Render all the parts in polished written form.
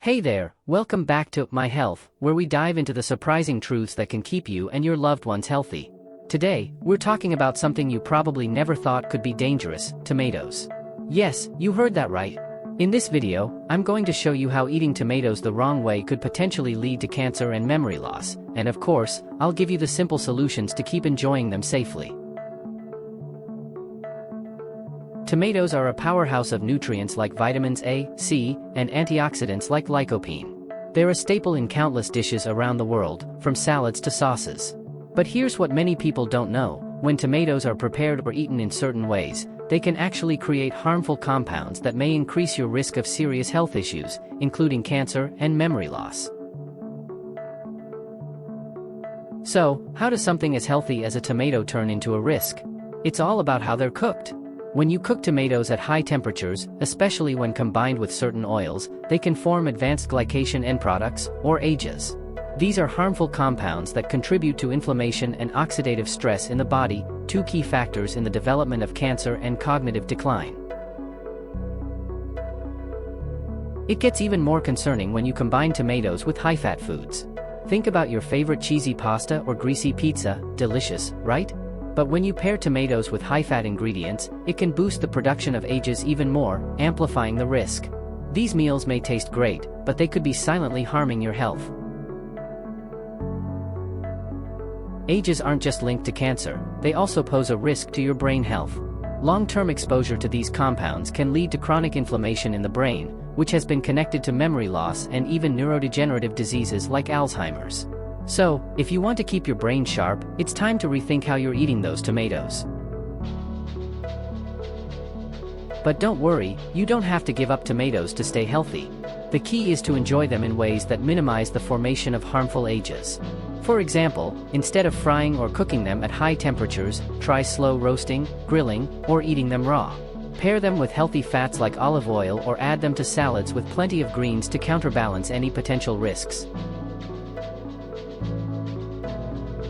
Hey there, welcome back to My Health, where we dive into the surprising truths that can keep you and your loved ones healthy. Today, we're talking about something you probably never thought could be dangerous: tomatoes. Yes, you heard that right. In this video, I'm going to show you how eating tomatoes the wrong way could potentially lead to cancer and memory loss, and of course, I'll give you the simple solutions to keep enjoying them safely. Tomatoes are a powerhouse of nutrients like vitamins A, C, and antioxidants like lycopene. They're a staple in countless dishes around the world, from salads to sauces. But here's what many people don't know: when tomatoes are prepared or eaten in certain ways, they can actually create harmful compounds that may increase your risk of serious health issues, including cancer and memory loss. So, how does something as healthy as a tomato turn into a risk? It's all about how they're cooked. When you cook tomatoes at high temperatures, especially when combined with certain oils, they can form advanced glycation end products, or AGEs. These are harmful compounds that contribute to inflammation and oxidative stress in the body, two key factors in the development of cancer and cognitive decline. It gets even more concerning when you combine tomatoes with high-fat foods. Think about your favorite cheesy pasta or greasy pizza. Delicious, right? But when you pair tomatoes with high-fat ingredients, it can boost the production of AGEs even more, amplifying the risk. These meals may taste great, but they could be silently harming your health. AGEs aren't just linked to cancer, they also pose a risk to your brain health. Long-term exposure to these compounds can lead to chronic inflammation in the brain, which has been connected to memory loss and even neurodegenerative diseases like Alzheimer's. So, if you want to keep your brain sharp, it's time to rethink how you're eating those tomatoes. But don't worry, you don't have to give up tomatoes to stay healthy. The key is to enjoy them in ways that minimize the formation of harmful AGEs. For example, instead of frying or cooking them at high temperatures, try slow roasting, grilling, or eating them raw. Pair them with healthy fats like olive oil or add them to salads with plenty of greens to counterbalance any potential risks.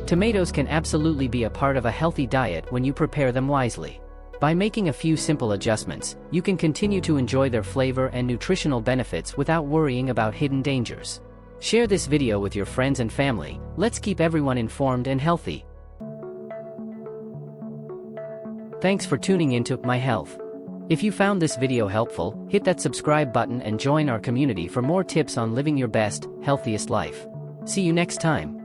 Tomatoes can absolutely be a part of a healthy diet when you prepare them wisely. By making a few simple adjustments, you can continue to enjoy their flavor and nutritional benefits without worrying about hidden dangers. Share this video with your friends and family. Let's keep everyone informed and healthy. Thanks for tuning into My Health. If you found this video helpful, hit that subscribe button and join our community for more tips on living your best, healthiest life. See you next time.